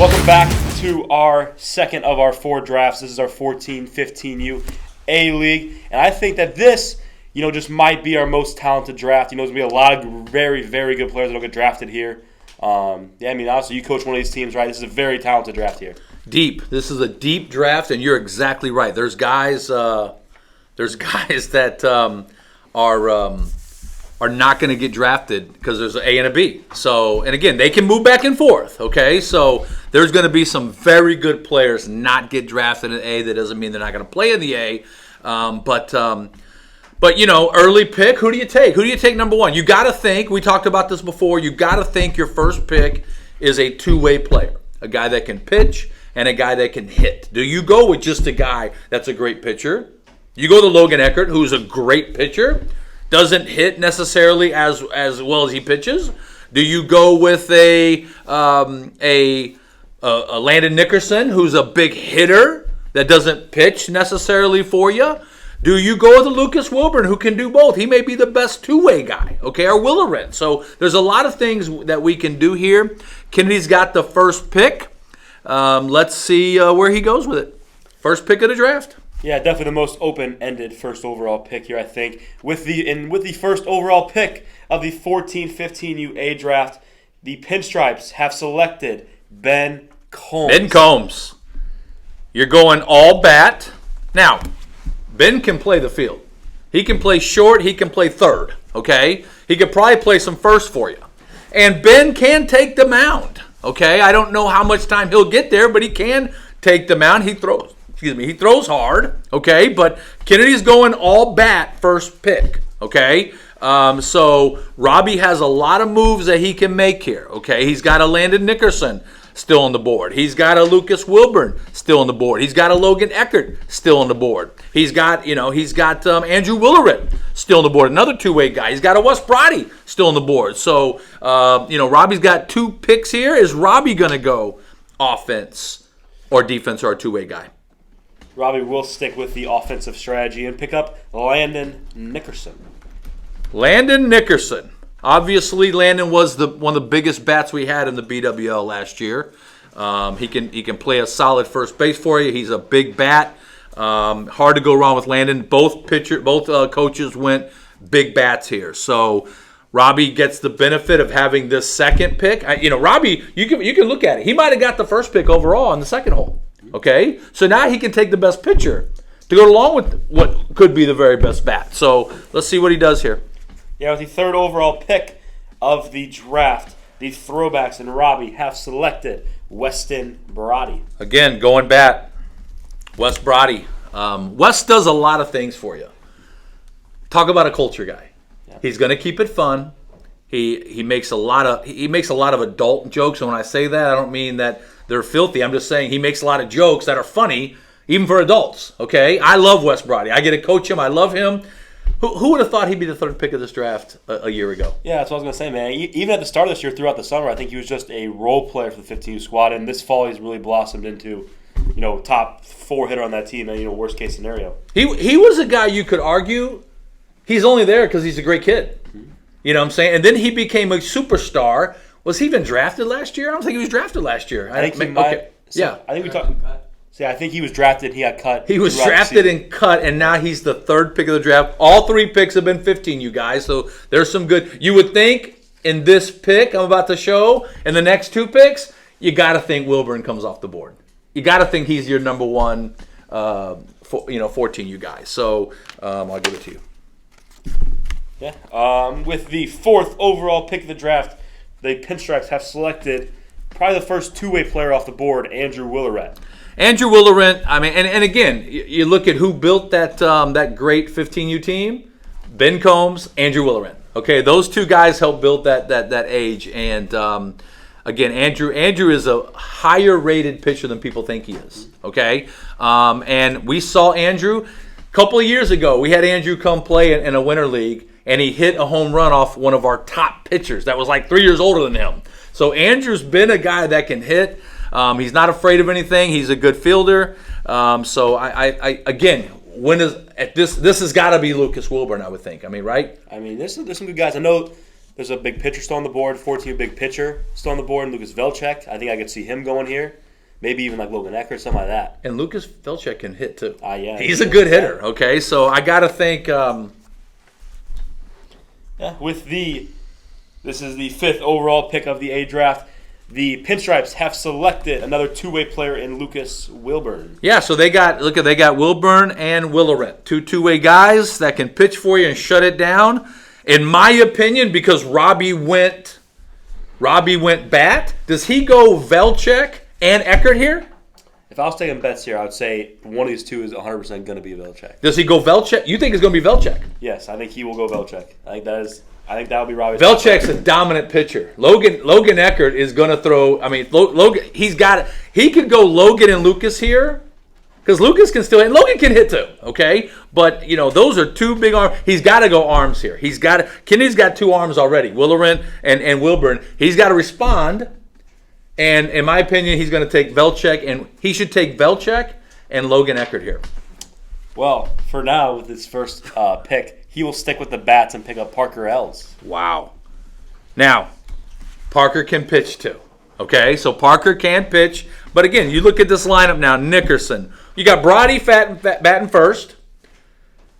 Welcome back to our second of our 4 drafts. This is our 14-15U A League. And I think that this, just might be our most talented draft. There's going to be a lot of very, very good players that will get drafted here. Honestly, you coach one of these teams, right? This is a very talented draft here. Deep. This is a deep draft, and you're exactly right. There's guys that are not going to get drafted because there's an A and a B. So, and again, they can move back and forth, okay? So there's going to be some very good players not get drafted in A. That doesn't mean they're not going to play in the A. But early pick, who do you take? Who do you take number one? You got to think, we talked about this before, you got to think your first pick is a two-way player, a guy that can pitch and a guy that can hit. Do you go with just a guy that's a great pitcher? You go to Logan Eckert, who's a great pitcher, doesn't hit necessarily as well as he pitches. Do you go with a Landon Nickerson, who's a big hitter that doesn't pitch necessarily for you? Do you go with a Lucas Wilburn, who can do both? He may be the best two-way guy, okay, or Willerin. So there's a lot of things that we can do here. Kennedy's got the first pick. Let's see where he goes with it. First pick of the draft. Yeah, definitely the most open-ended first overall pick here, I think. With the first overall pick of the 14-15U A draft, the Pinstripes have selected Ben Combs. Ben Combs. You're going all bat. Now, Ben can play the field. He can play short. He can play third, okay? He could probably play some first for you. And Ben can take the mound, okay? I don't know how much time he'll get there, but he can take the mound. He throws hard, okay? But Kennedy's going all bat first pick, okay? So Robbie has a lot of moves that he can make here, okay? He's got a Landon Nickerson still on the board. He's got a Lucas Wilburn still on the board. He's got a Logan Eckert still on the board. He's got Andrew Willerin still on the board, another two-way guy. He's got a Wes Brody still on the board. So, Robbie's got 2 picks here. Is Robbie going to go offense or defense or a two-way guy? Robbie will stick with the offensive strategy and pick up Landon Nickerson. Landon Nickerson. Obviously, Landon was one of the biggest bats we had in the BWL last year. He can play a solid first base for you. He's a big bat. Hard to go wrong with Landon. Both coaches went big bats here. So Robbie gets the benefit of having this second pick. Robbie, you can look at it. He might have got the first pick overall on the second hole. Okay, so now he can take the best pitcher to go along with what could be the very best bat. So let's see what he does here. Yeah, with the third overall pick of the draft, the throwbacks and Robbie have selected Weston Brody. Again, going bat, Wes Brody. Wes does a lot of things for you. Talk about a culture guy. Yeah. He's going to keep it fun. He makes a lot of adult jokes, and when I say that, I don't mean that they're filthy. I'm just saying he makes a lot of jokes that are funny, even for adults. Okay, I love Wes Brody. I get to coach him. I love him. Who would have thought he'd be the third pick of this draft a year ago? Yeah, that's what I was going to say, man. Even at the start of this year, throughout the summer, I think he was just a role player for the 15U squad, and this fall he's really blossomed into, top 4 hitter on that team, and worst case scenario. He was a guy you could argue he's only there because he's a great kid. Mm-hmm. You know what I'm saying? And then he became a superstar. Was he even drafted last year? I don't think he was drafted last year. I think he might. Okay. Yeah. I think we talked. See, I think he was drafted. He got cut. He was drafted and cut, and now he's the third pick of the draft. All 3 picks have been 15, you guys. So there's some good. You would think in this pick I'm about to show, and the next 2 picks, you got to think Wilburn comes off the board. You got to think he's your number 1, 14, you guys. So I'll give it to you. Yeah. With the 4th overall pick of the draft, the Pinstripes have selected probably the first two-way player off the board, Andrew Willerin. Andrew Willerin, and again, you look at who built that great 15U team, Ben Combs, Andrew Willerin. Okay, those 2 guys helped build that age. And again, Andrew is a higher rated pitcher than people think he is. Okay, and we saw Andrew a couple of years ago. We had Andrew come play in a winter league, and he hit a home run off one of our top pitchers that was like 3 years older than him. So Andrew's been a guy that can hit. He's not afraid of anything. He's a good fielder. So I again, this has got to be Lucas Wilburn, I would think. Right? There's some good guys. I know There's a big pitcher still on the board. 14 big pitcher still on the board. Lucas Velchek. I think I could see him going here. Maybe even like Logan Eckert, something like that. And Lucas Velchek can hit too. Yeah. He's a good hitter. Okay, so I got to think. This is the 5th overall pick of the A draft. The Pinstripes have selected another two-way player in Lucas Wilburn. Yeah, so they got Wilburn and Willerent, two-way guys that can pitch for you and shut it down. In my opinion, because Robbie went bat, does he go Velchek and Eckert here? If I was taking bets here, I would say one of these two is 100% going to be Velchek. Does he go Velchek? You think it's going to be Velchek? Yes, I think he will go Velchek. I think that will be Robbie's. Velchek's a dominant pitcher. Logan Eckert is going to throw. I mean, Logan. He could go Logan and Lucas here, because Lucas can still hit. Logan can hit too. Okay, but those are two big arms. He's got to go arms here. Kennedy's got 2 arms already. Willerent and Wilburn. He's got to respond. And in my opinion, he's going to take Velchek, and he should take Velchek and Logan Eckert here. Well, for now, with his first pick, he will stick with the bats and pick up Parker Ells. Wow. Now, Parker can pitch too. Okay, so Parker can pitch. But again, you look at this lineup now, Nickerson. You got Brody batting first.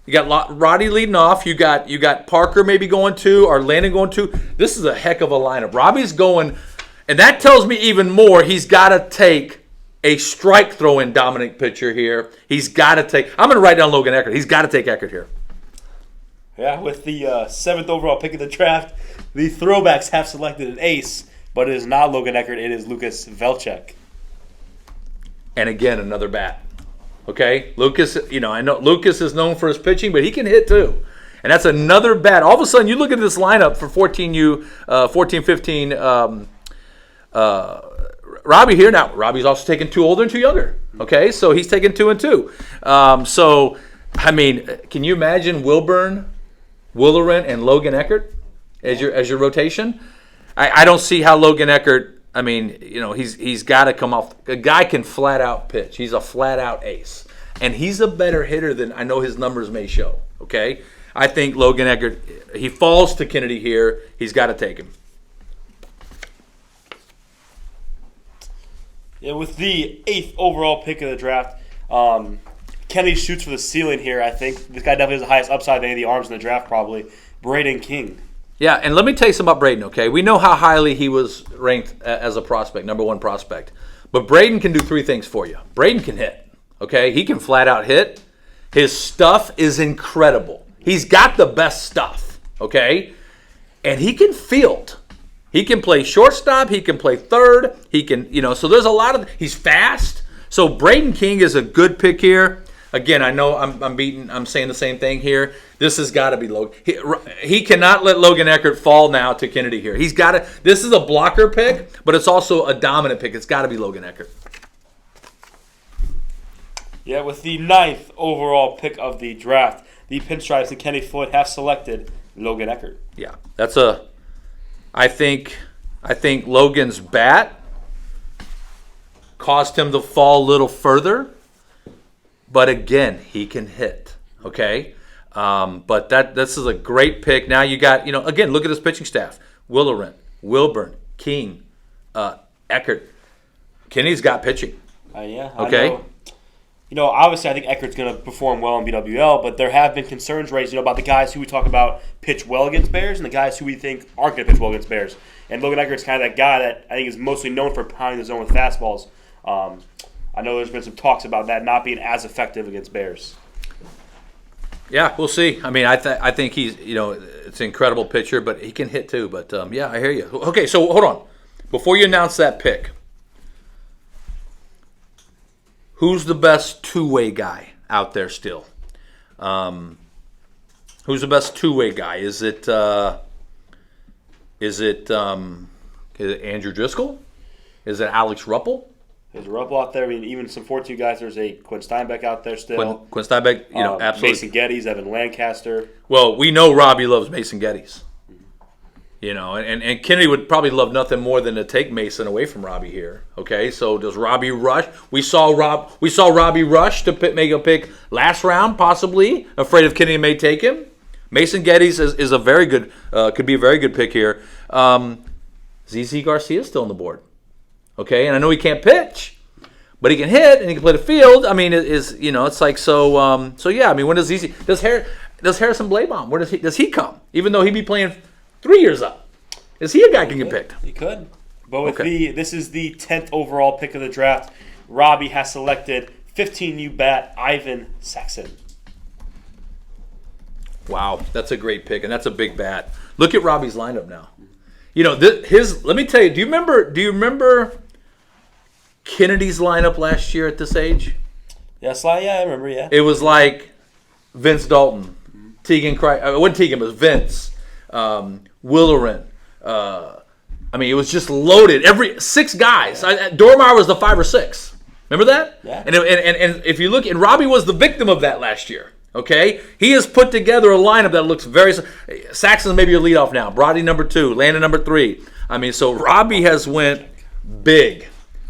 You got Roddy leading off. You got Parker maybe going 2 or Landon going 2. This is a heck of a lineup. Robbie's going, and that tells me even more. He's got to take a strike throwing dominant pitcher here. He's got to take. I'm going to write down Logan Eckert. He's got to take Eckert here. Yeah, with the 7th overall pick of the draft, the throwbacks have selected an ace, but it is not Logan Eckert. It is Lucas Velchek. And again, another bat. Okay, Lucas. I know Lucas is known for his pitching, but he can hit too. And that's another bat. All of a sudden, you look at this lineup for 14-15. Robbie here now. Robbie's also taking 2 older and 2 younger. Okay, so he's taking 2 and 2. So I mean, can you imagine Wilburn, Willerent, and Logan Eckert as your rotation? I don't see how Logan Eckert. I mean, he's got to come off. A guy can flat out pitch. He's a flat out ace, and he's a better hitter than I know his numbers may show. Okay, I think Logan Eckert. He falls to Kennedy here. He's got to take him. Yeah, with the 8th overall pick of the draft, Kennedy shoots for the ceiling here. I think this guy definitely has the highest upside of any of the arms in the draft, probably. Braden King. Yeah, and let me tell you something about Braden, okay? We know how highly he was ranked as a prospect, number 1 prospect. But Braden can do 3 things for you. Braden can hit, okay? He can flat out hit. His stuff is incredible. He's got the best stuff, okay? And he can field. He can play shortstop. He can play third. He can, so there's a lot of, he's fast. So Braden King is a good pick here. Again, I know I'm saying the same thing here. This has got to be Logan. He cannot let Logan Eckert fall now to Kennedy here. He's got to. This is a blocker pick, but it's also a dominant pick. It's got to be Logan Eckert. Yeah, with the 9th overall pick of the draft, the Pinstripes and Kenny Floyd have selected Logan Eckert. Yeah, that's a. I think Logan's bat caused him to fall a little further. But again, he can hit, okay? But this is a great pick. Now you got, again, look at his pitching staff. Willerent, Wilburn, King, Eckert. Kenny's got pitching. Yeah. Okay. Obviously I think Eckert's going to perform well in BWL, but there have been concerns raised, about the guys who we talk about pitch well against Bears and the guys who we think aren't going to pitch well against Bears. And Logan Eckert's kind of that guy that I think is mostly known for pounding the zone with fastballs. I know there's been some talks about that not being as effective against Bears. Yeah, we'll see. I mean, I think he's, it's an incredible pitcher, but he can hit too. But, yeah, I hear you. Okay, so hold on. Before you announce that pick, who's the best two-way guy out there still? Who's the best two-way guy? Is it Andrew Driscoll? Is it Alex Ruppel? There's Ruppel out there. I mean, even some 14 guys. There's a Quinn Steinbeck out there still. Quinn Steinbeck, absolutely. Mason Geddes, Evan Lancaster. Well, we know Robbie loves Mason Geddes. And Kennedy would probably love nothing more than to take Mason away from Robbie here. Okay, so does Robbie rush? We saw Robbie rush to make a pick last round, possibly afraid of Kennedy may take him. Mason Geddes is a very good, could be a very good pick here. ZZ Garcia is still on the board. Okay, and I know he can't pitch, but he can hit and he can play the field. I mean, it's like so. So yeah, I mean, when does Harrison Blaibom? Where does he come? Even though he'd be playing 3 years up, is he a guy who can get picked? He could. But with this is the 10th overall pick of the draft. Robbie has selected 15U bat Ivan Saxon. Wow, that's a great pick, and that's a big bat. Look at Robbie's lineup now. You know, let me tell you, do you remember Kennedy's lineup last year at this age? Yes, yeah, I remember, yeah. It was like Vince Dalton, Tegan Cry. Wasn't Tegan, it was Vince, Willerin. I mean, it was just loaded. Every 6 guys. Dormeyer was the 5 or 6. Remember that? Yeah. And if you look, and Robbie was the victim of that last year. Okay, he has put together a lineup that looks very. Saxon's maybe your leadoff now. Brody number 2, Landon number 3. I mean, so Robbie has went big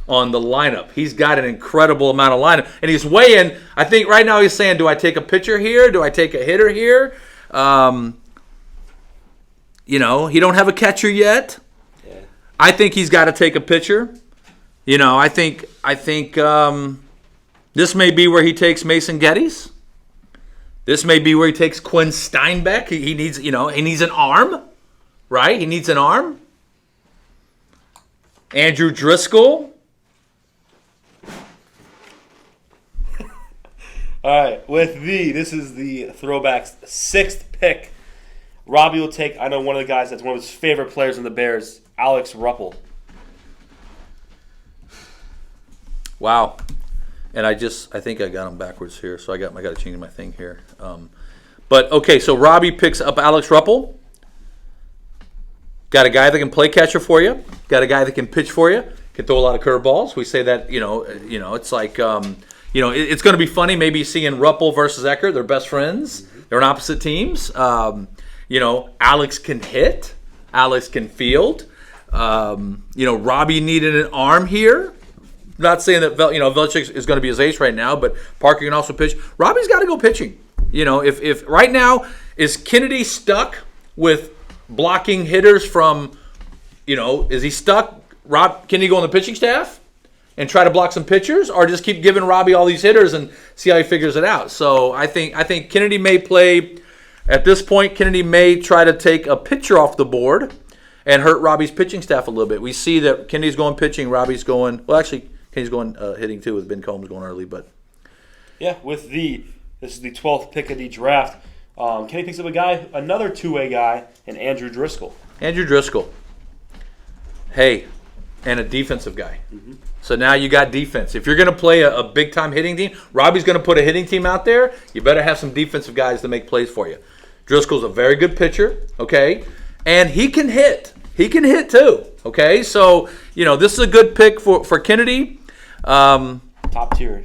on the lineup. He's got an incredible amount of lineup, and he's weighing. I think right now he's saying, do I take a pitcher here? Do I take a hitter here? You know, he don't have a catcher yet. Yeah. I think he's got to take a pitcher. You know, I think this may be where he takes Mason Geddes. This may be where he takes Quinn Steinbeck. He needs, he needs an arm, right? He needs an arm. Andrew Driscoll. All right, this is the Throwbacks 6th pick. Robbie will take, I know one of the guys that's one of his favorite players in the Bears, Alex Ruppel. Wow. And I think I got him backwards here, so I got to change my thing here. But okay, so Robbie picks up Alex Ruppel. Got a guy that can play catcher for you. Got a guy that can pitch for you. Can throw a lot of curveballs. We say that it's like it's going to be funny. Maybe seeing Ruppel versus Eckert. They're best friends. They're on opposite teams. Alex can hit. Alex can field. Robbie needed an arm here. Not saying that Belichick is going to be his ace right now, but Parker can also pitch. Robbie's got to go pitching. If right now is Kennedy stuck with blocking hitters from, is he stuck? Can he go on the pitching staff and try to block some pitchers, or just keep giving Robbie all these hitters and see how he figures it out? So I think Kennedy may play at this point. Kennedy may try to take a pitcher off the board and hurt Robbie's pitching staff a little bit. We see that Kennedy's going pitching, Robbie's going. Well, actually. He's going hitting too with Ben Combs going early, but yeah. This is the 12th pick of the draft. Kenny picks up another two-way guy, and Andrew Driscoll. Andrew Driscoll. Hey, and a defensive guy. Mm-hmm. So now you got defense. If you're going to play a big-time hitting team, Robbie's going to put a hitting team out there. You better have some defensive guys to make plays for you. Driscoll's a very good pitcher, okay, and he can hit. He can hit too, okay. So this is a good pick for Kennedy. Top tier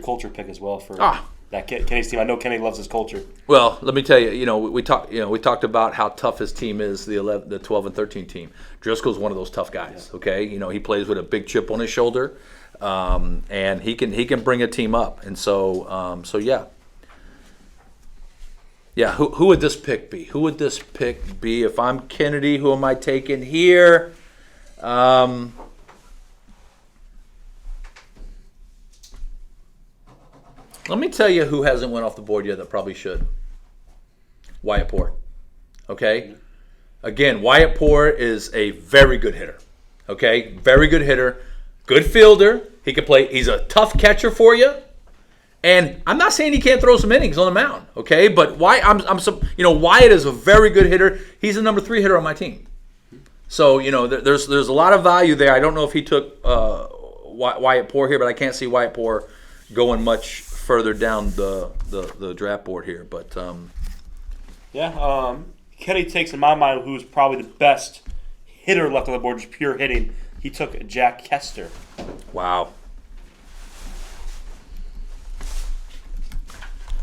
culture pick as well for that Kenny's team. I know Kenny loves his culture. Well, let me tell you, we talked about how tough his team is, the 12 and 13 team. Driscoll's one of those tough guys. Yeah. Okay, he plays with a big chip on his shoulder, and he can bring a team up. And so yeah. Yeah, who would this pick be? Who would this pick be if I'm Kennedy? Who am I taking here? Let me tell you who hasn't went off the board yet that probably should. Wyatt Poore. Okay? Again, Wyatt Poore is a very good hitter. Okay? Very good hitter. Good fielder. He can play. He's a tough catcher for you. And I'm not saying he can't throw some innings on the mound. Okay? But Wyatt is a very good hitter. He's the number 3 hitter on my team. So, there's a lot of value there. I don't know if he took Wyatt Poore here, but I can't see Wyatt Poore going much further down the draft board here, but Kenny takes in my mind who's probably the best hitter left on the board, just pure hitting. He took Jack Kester. Wow.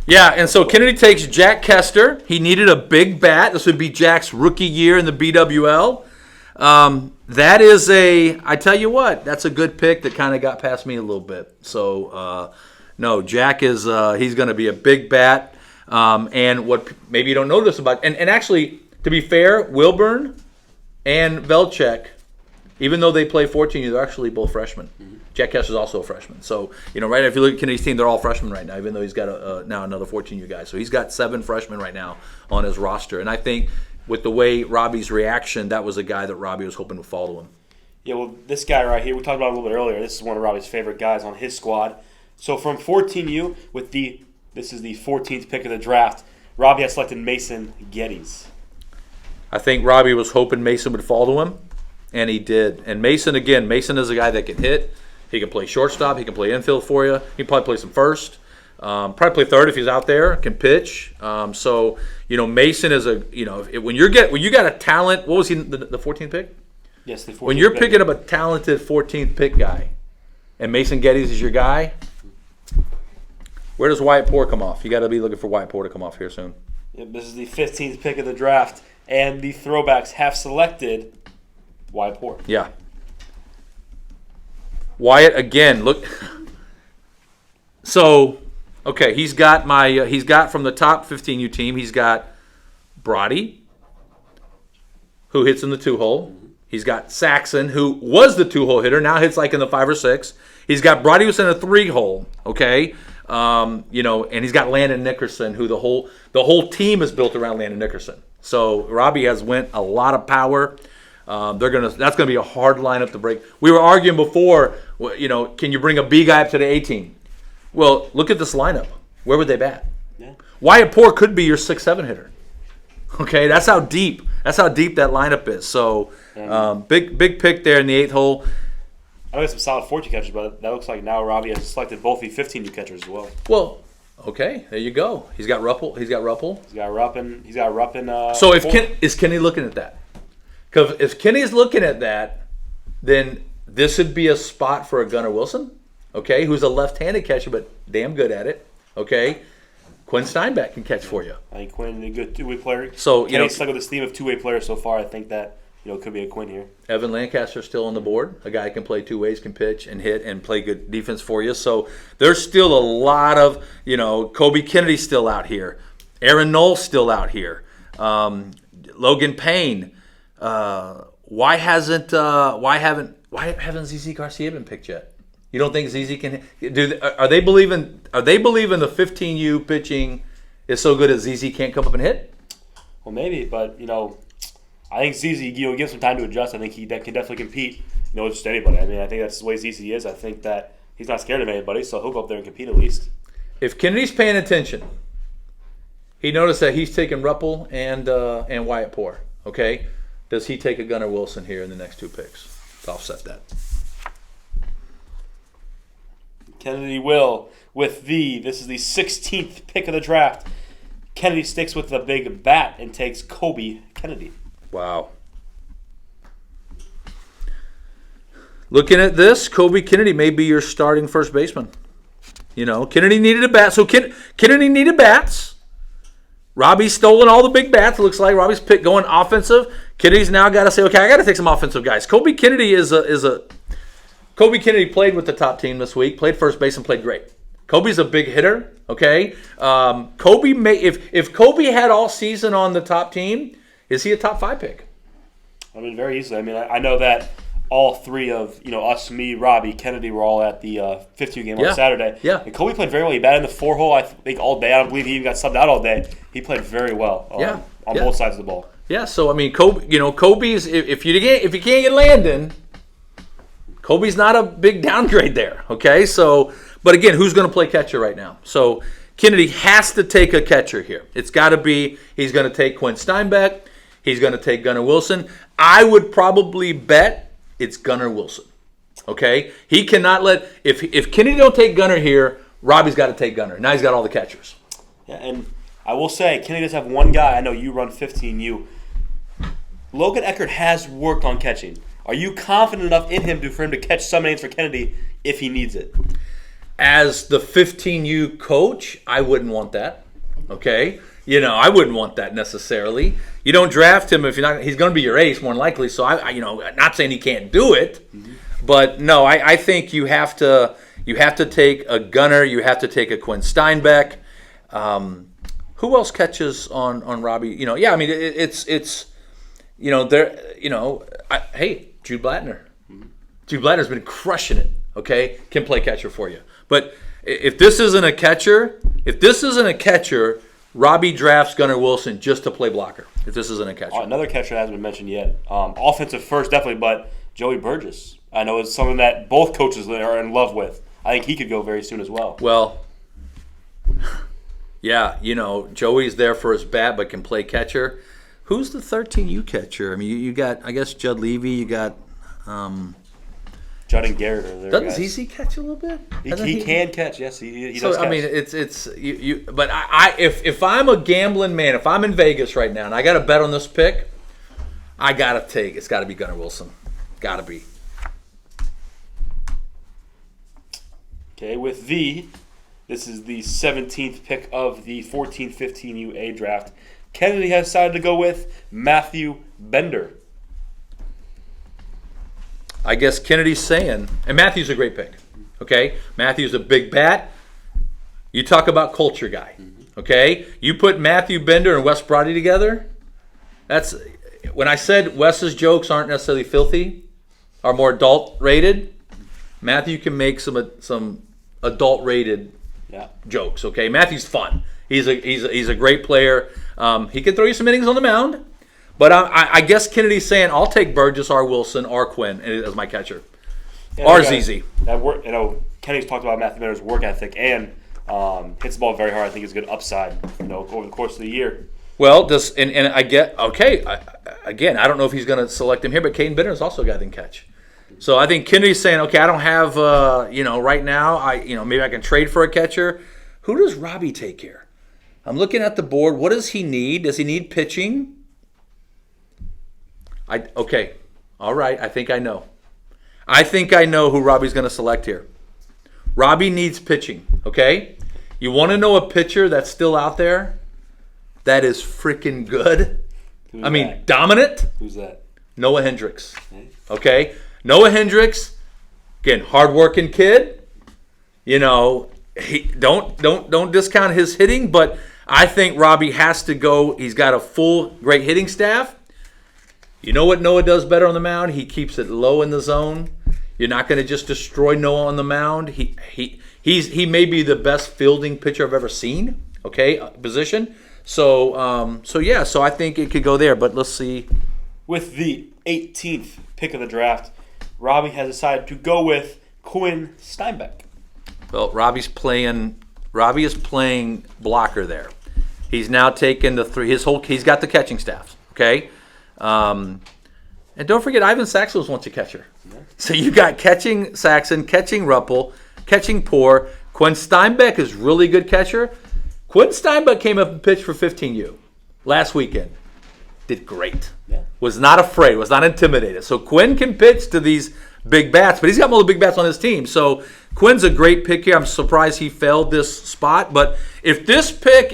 Yeah, and so Kennedy takes Jack Kester. He needed a big bat. This would be Jack's rookie year in the BWL. That is I tell you what, that's a good pick that kind of got past me a little bit. So, no, Jack is he's going to be a big bat. And what maybe you don't know this about, and actually, to be fair, Wilburn and Velchek, even though they play 14U, they're actually both freshmen. Mm-hmm. Jack Kess is also a freshman. So, right now, if you look at Kennedy's team, they're all freshmen right now, even though he's got now another 14U guy. So he's got 7 freshmen right now on his roster. And I think with the way Robbie's reaction, that was a guy that Robbie was hoping to follow him. Yeah, well, this guy right here, we talked about it a little bit earlier. This is one of Robbie's favorite guys on his squad. So from 14U, this is the 14th pick of the draft, Robbie has selected Mason Geddes. I think Robbie was hoping Mason would fall to him, and he did. And Mason is a guy that can hit. He can play shortstop. He can play infield for you. He can probably play some first. Probably play third if he's out there. Can pitch. So Mason is when you got a talent. What was he the 14th pick? Yes, the 14th. When you're picking up a talented 14th pick guy, and Mason Geddes is your guy, where does Wyatt Poore come off? You got to be looking for Wyatt Poore to come off here soon. Yep, this is the 15th pick of the draft, and the throwbacks have selected Wyatt Poore. Yeah. Wyatt again. Look. So, okay, he's got from the top 15U team. He's got Brody, who hits in the 2-hole. He's got Saxon, who was the 2-hole hitter, now hits like in the 5 or 6. He's got Brody, who's in a 3-hole. Okay, and he's got Landon Nickerson, who the whole team is built around Landon Nickerson. So Robbie has went a lot of power. That's gonna be a hard lineup to break. We were arguing before, can you bring a B guy up to the A team? Well, look at this lineup. Where would they bat? Yeah. Wyatt Poore could be your 6-7 hitter. Okay, that's how deep that lineup is. So big pick there in the 8th hole. I know he has some solid 14 catchers, but that looks like now Robbie has selected both the 15 catchers as well. Well, okay, there you go. He's got Ruppel. He's got Ruppin. So is Kenny looking at that? Because if Kenny's looking at that, then this would be a spot for a Gunnar Wilson, okay, who's a left-handed catcher but damn good at it, okay. Quinn Steinbeck can catch for you. I think Quinn is a good two-way player. So Kenny's stuck with this theme of two-way players so far. I think that could be a Quinn here. Evan Lancaster's still on the board. A guy can play 2 ways, can pitch and hit and play good defense for you. So there's still a lot of Kobe Kennedy's still out here. Aaron Knoll's still out here. Logan Payne. Why haven't ZZ Garcia been picked yet? You don't think ZZ can? Are they believing the 15U pitching is so good that ZZ can't come up and hit? Well, maybe, but I think ZZ, give some time to adjust. I think he can definitely compete. With just anybody. I mean, I think that's the way ZZ is. I think that he's not scared of anybody, so he'll go up there and compete at least. If Kennedy's paying attention, he noticed that he's taking Ruppel and Wyatt Poore. Okay, does he take a Gunnar Wilson here in the next 2 picks to offset that? Kennedy will this is the 16th pick of the draft. Kennedy sticks with the big bat and takes Kobe Kennedy. Wow. Looking at this, Kobe Kennedy may be your starting first baseman. Kennedy needed a bat. So Kennedy needed bats. Robbie's stolen all the big bats. It looks like Robbie's pick going offensive. Kennedy's now got to say, okay, I got to take some offensive guys. Kobe Kennedy Kobe Kennedy played with the top team this week, played first base and played great. Kobe's a big hitter, okay? Kobe if Kobe had all season on the top team, is he a top 5 pick? I mean, very easily. I mean, I know that all 3 of us, me, Robbie, Kennedy were all at the 15 game on Saturday. Yeah. And Kobe played very well. He batted in the 4-hole, I think, all day. I don't believe he even got subbed out all day. He played very well on both sides of the ball. Yeah. So I mean, Kobe's if you can't get Landon, Kobe's not a big downgrade there. Okay. So, but again, who's going to play catcher right now? So Kennedy has to take a catcher here. It's got to be he's going to take Quinn Steinbeck. He's going to take Gunnar Wilson. I would probably bet it's Gunnar Wilson. Okay? He cannot let – if Kennedy don't take Gunnar here, Robbie's got to take Gunnar. Now he's got all the catchers. Yeah, and I will say, Kennedy does have one guy. I know you run 15U. Logan Eckert has worked on catching. Are you confident enough in him for him to catch some innings for Kennedy if he needs it? As the 15U coach, I wouldn't want that. Okay? I wouldn't want that necessarily. You don't draft him if you're not. He's going to be your ace more than likely. So not saying he can't do it, but no, I think you have to take a Gunnar. You have to take a Quinn Steinbeck. Who else catches on Robbie? Yeah, I mean it's there. Hey, Jude Blattner. Jude Blattner's been crushing it. Okay, can play catcher for you. But if this isn't a catcher, Robbie drafts Gunnar Wilson just to play blocker. If this isn't a catcher, another catcher that hasn't been mentioned yet. Offensive first, definitely, but Joey Burgess. I know it's something that both coaches are in love with. I think he could go very soon as well. Well, yeah, Joey's there for his bat, but can play catcher. Who's the 13U catcher? I mean, you got, I guess, Judd Levy. You got Judd and Garrett are there. Doesn't ZZ catch a little bit? He can catch. Yes, he does. So catch. I mean, it's you. But if I'm a gambling man, if I'm in Vegas right now and I got to bet on this pick, I gotta take. It's got to be Gunnar Wilson. Got to be. Okay, this is the 17th pick of the 14-15 A draft. Kennedy has decided to go with Matthew Bender. I guess Kennedy's saying, and Matthew's a great pick. Okay, Matthew's a big bat. You talk about culture guy. Okay, you put Matthew Bender and Wes Brody together. That's when I said Wes's jokes aren't necessarily filthy, are more adult rated. Matthew can make some adult rated jokes. Okay, Matthew's fun. He's a great player. He can throw you some innings on the mound. But I guess Kennedy's saying I'll take Burgess or Wilson or Quinn as my catcher, or ZZ. That work, Kennedy's talked about Matthew Bender's work ethic and hits the ball very hard. I think is a good upside, over the course of the year. Well, I get okay. Again, I don't know if he's going to select him here, but Caden Bender is also a guy that can catch. So I think Kennedy's saying, okay, I don't have, right now, maybe I can trade for a catcher. Who does Robbie take here? I'm looking at the board. What does he need? Does he need pitching? Okay, all right. I think I know. Who Robbie's going to select here. Robbie needs pitching. Okay, you want to know a pitcher that's still out there that is freaking good? Dominant. Who's that? Noah Hendricks. Okay. Noah Hendricks, again, hardworking kid. He don't discount his hitting, but I think Robbie has to go. He's got a full great hitting staff. You know what Noah does better on the mound? He keeps it low in the zone. You're not going to just destroy Noah on the mound. He may be the best fielding pitcher I've ever seen. Okay, position. So I think it could go there. But let's see. With the 18th pick of the draft, Robbie has decided to go with Quinn Steinbeck. Well, Robbie is playing blocker there. He's now taken the three. He's got the catching staff. Okay, and don't forget Ivan Saxon was once a catcher. Yeah. So you got catching Saxon, catching Ruppel, catching Poor. Quinn Steinbeck is really good catcher. Quinn Steinbeck came up and pitched for 15U last weekend. Did great. Yeah. Was not afraid. Was not intimidated. So Quinn can pitch to these big bats, but he's got more big bats on his team. So Quinn's a great pick here. I'm surprised he failed this spot. But if this pick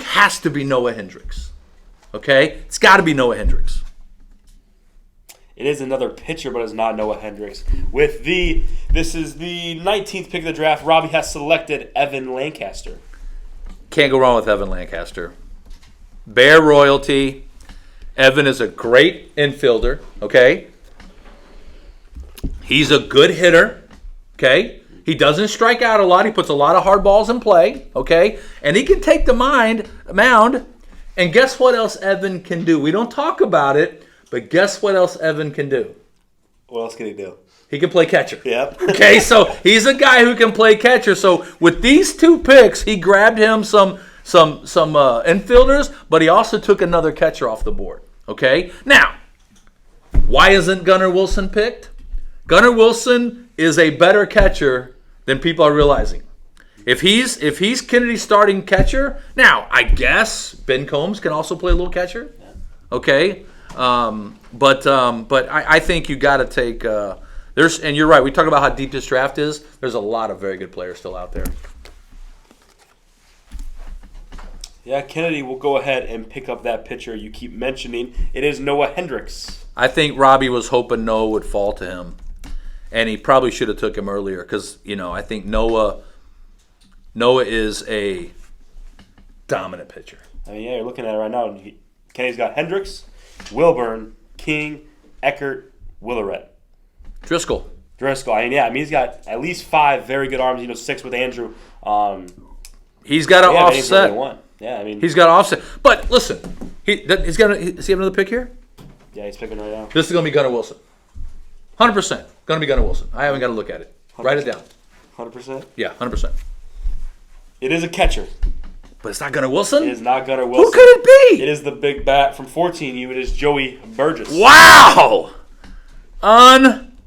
has to be Noah Hendricks. Okay? It's got to be Noah Hendricks. It is another pitcher, but it's not Noah Hendricks. This is the 19th pick of the draft. Robbie has selected Evan Lancaster. Can't go wrong with Evan Lancaster. Bear royalty. Evan is a great infielder. Okay? He's a good hitter. Okay? He doesn't strike out a lot. He puts a lot of hard balls in play. Okay? And he can take the mound. And guess what else Evan can do? We don't talk about it, but guess what else Evan can do? What else can he do? He can play catcher. Yep. Okay, so he's a guy who can play catcher. So with these two picks, he grabbed him some infielders, but he also took another catcher off the board. Okay? Now, why isn't Gunnar Wilson picked? Gunnar Wilson is a better catcher than people are realizing. If he's Kennedy's starting catcher, now I guess Ben Combs can also play a little catcher. Okay? But I think you got to take and you're right. We talk about how deep this draft is. There's a lot of very good players still out there. Yeah, Kennedy will go ahead and pick up that pitcher you keep mentioning. It is Noah Hendricks. I think Robbie was hoping Noah would fall to him, and he probably should have took him earlier because I think Noah is a dominant pitcher. I mean, yeah, you're looking at it right now. Kenny's got Hendricks, Wilburn, King, Eckert, Willeret. Driscoll. I mean, he's got at least 5 very good arms. 6 with Andrew. He's got to offset. Yeah, I mean, he's got to offset. But listen, does he have another pick here? Yeah, he's picking right now. This is going to be Gunnar Wilson. 100% going to be Gunnar Wilson. I haven't got to look at it. 100%. Write it down. 100%? Yeah, 100%. It is a catcher. But it's not Gunnar Wilson? It is not Gunnar Wilson. Who could it be? It is the big bat from 14U. It is Joey Burgess. Wow!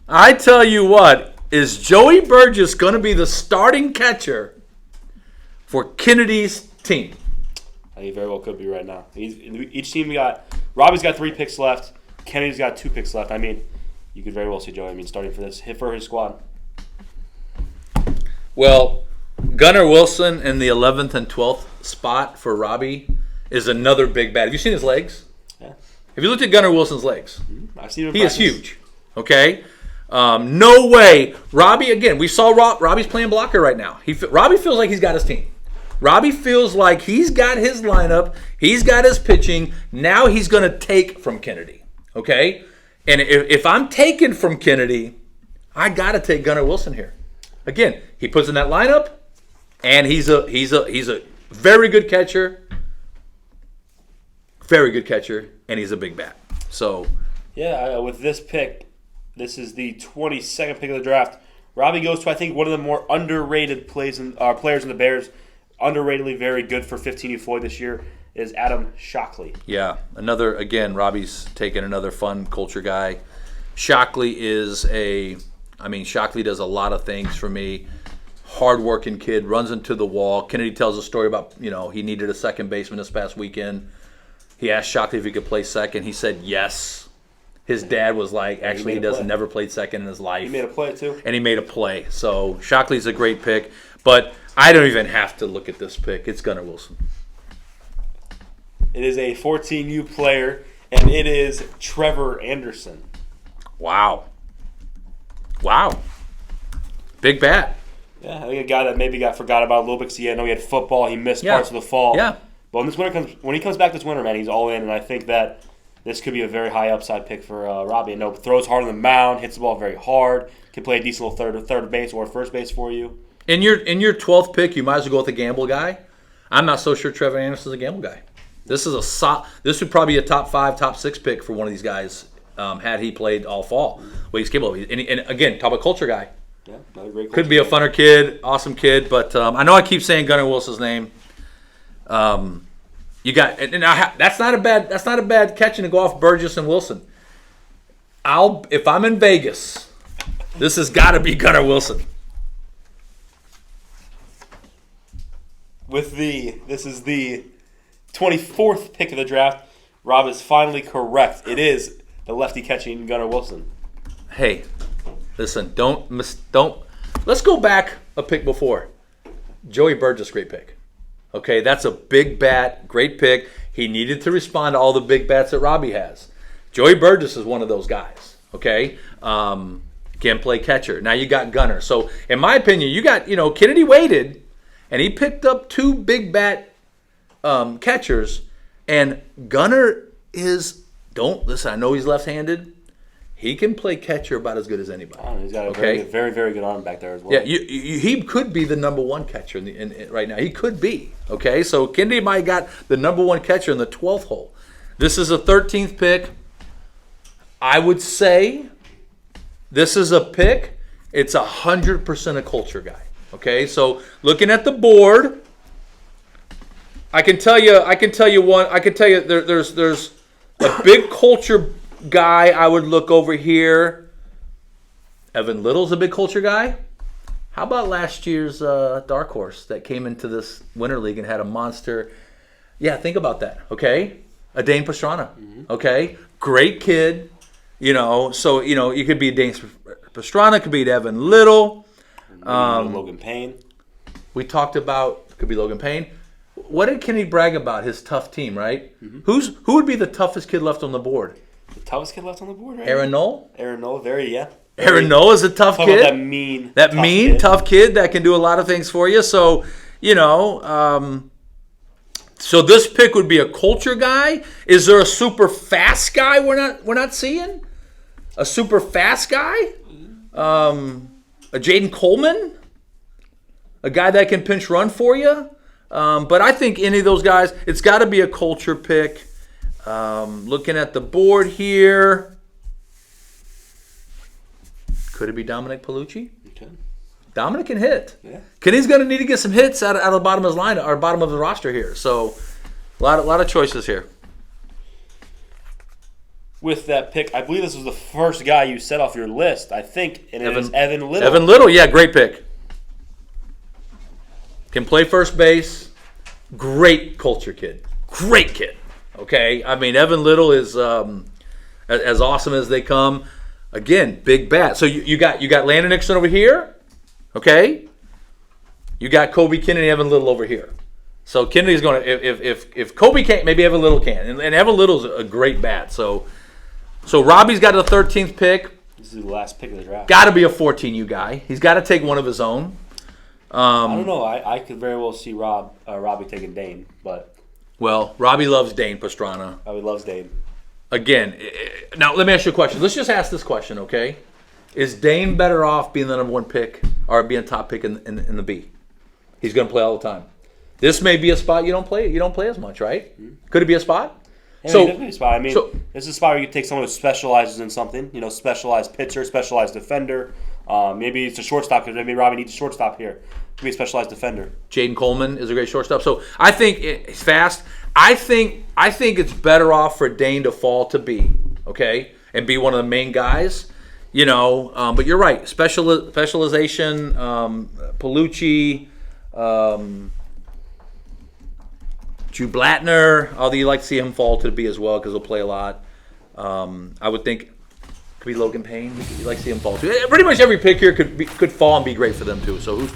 I tell you what, is Joey Burgess going to be the starting catcher for Kennedy's team? He very well could be right now. Each team Robbie's got 3 picks left. Kennedy's got 2 picks left. I mean, you could very well see Joey starting for his squad. Well, Gunnar Wilson in the 11th and 12th spot for Robbie is another big bat. Have you seen his legs? Yeah. Have you looked at Gunnar Wilson's legs? I've seen him. He is huge. Okay? No way. Robbie, again, we saw Robbie's playing blocker right now. Robbie feels like he's got his team. Robbie feels like he's got his lineup. He's got his pitching. Now he's going to take from Kennedy. Okay? And if I'm taking from Kennedy, I got to take Gunnar Wilson here. Again, he puts in that lineup, and he's a very good catcher. Very good catcher, and he's a big bat. So, yeah, with this pick, this is the 22nd pick of the draft. Robbie goes to, I think, one of the more underrated players in the Bears. Underratedly very good for 15U Floyd this year is Adam Shockley. Yeah, Robbie's taking another fun culture guy. Shockley Shockley does a lot of things for me. Hard-working kid, runs into the wall. Kennedy tells a story about, he needed a second baseman this past weekend. He asked Shockley if he could play second. He said yes. His dad was like, actually, he never played second in his life. He made a play, too. And he made a play. So Shockley's a great pick. But I don't even have to look at this pick. It's Gunnar Wilson. It is a 14U player, and it is Trevor Anderson. Wow. Big bat. Yeah, I think a guy that maybe got forgot about a little bit because he had football. He missed parts of the fall. Yeah. But when he comes back this winter, man, he's all in, and I think that this could be a very high upside pick for Robbie. Throws hard on the mound, hits the ball very hard, can play a decent little third base or first base for you. In your 12th pick, you might as well go with a gamble guy. I'm not so sure Trevor Anderson's a gamble guy. This would probably be a top 5, top 6 pick for one of these guys had he played all fall. Well, he's capable of. And again, talk about culture guy. Yeah, another great culture Could be a funner kid, awesome kid. But I know I keep saying Gunnar Wilson's name. That's not a bad catching to go off Burgess and Wilson. If I'm in Vegas, this has got to be Gunnar Wilson. This is the 24th pick of the draft. Rob is finally correct. It is the lefty catching Gunnar Wilson. Hey, listen, don't. Let's go back a pick before. Joey Burgess, great pick. Okay, that's a big bat, great pick. He needed to respond to all the big bats that Robbie has. Joey Burgess is one of those guys. Okay, can play catcher. Now you got Gunnar. So in my opinion, you got Kennedy waited. And he picked up 2 big bat catchers. And Gunnar don't listen, I know he's left-handed. He can play catcher about as good as anybody. He's got a very, very, very good arm back there as well. Yeah, he could be the number 1 catcher right now. He could be. Okay, so Kennedy might have got the number 1 catcher in the 12th hole. This is a 13th pick. I would say this is a pick. It's 100% a culture guy. Okay, so looking at the board, I can tell you there's a big culture guy I would look over here. Evan Little's a big culture guy. How about last year's dark horse that came into this winter league and had a monster? Yeah, think about that. Okay, Dane Pastrana. Okay, great kid. So you could be Dane Pastrana, could be Evan Little. Logan Payne. We talked about could be Logan Payne. What did Kenny brag about? His tough team, right? Mm-hmm. Who would be the toughest kid left on the board? The toughest kid left on the board, right? Aaron Noel. Aaron Noel, Aaron Noel is a tough kid. That mean, tough kid that can do a lot of things for you. So, So this pick would be a culture guy. Is there a super fast guy we're not seeing? A super fast guy? A Jaden Coleman? A guy that can pinch run for you? But I think any of those guys, it's got to be a culture pick. Looking at the board here. Could it be Dominic Palucci? Okay. Dominic can hit. Yeah. Kenny's going to need to get some hits out of the bottom of his line, or bottom of the roster here. So, a lot of choices here. With that pick, I believe this was the first guy you set off your list, I think, and it is Evan Little. Evan Little, yeah, great pick. Can play first base. Great culture kid. Great kid. Okay? I mean, Evan Little is as awesome as they come. Again, big bat. So you got Landon Nixon over here. Okay? You got Kobe Kennedy and Evan Little over here. So Kennedy's going to, if Kobe can't, maybe Evan Little can. And Evan Little's a great bat. So Robbie's got the 13th pick. This is the last pick of the draft. Got to be a 14U guy. He's got to take one of his own. I don't know. I could very well see Robbie taking Dane, but well, Robbie loves Dane Pastrana. Robbie loves Dane. Again, now let me ask you a question. Let's just ask this question, okay? Is Dane better off being the number one pick or being a top pick in the B? He's going to play all the time. This may be a spot you don't play. You don't play as much, right? Mm-hmm. Could it be a spot? Yeah, so definitely a spot. I mean, this is a spot where you can take someone who specializes in something. You know, specialized pitcher, specialized defender. Maybe it's a shortstop because maybe Robbie needs a shortstop here. Could be a specialized defender. Jaden Coleman is a great shortstop. So I think it's fast. I think it's better off for Dane to fall to B, okay, and be one of the main guys. You know, but you're right. Specialization, Palucci, Drew Blattner. Although you like to see him fall to the B as well because he'll play a lot. I would think. Could be Logan Payne. You like to see him fall too. Pretty much every pick here could fall and be great for them too. So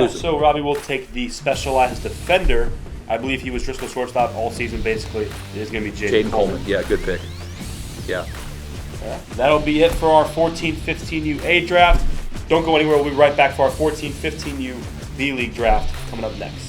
so Robbie will take the specialized defender. I believe he was Driscoll's shortstop all season. Basically, it is going to be Jaden Coleman. Yeah, good pick. Yeah. That'll be it for our 14-15U A draft. Don't go anywhere. We'll be right back for our 14-15U B League draft coming up next.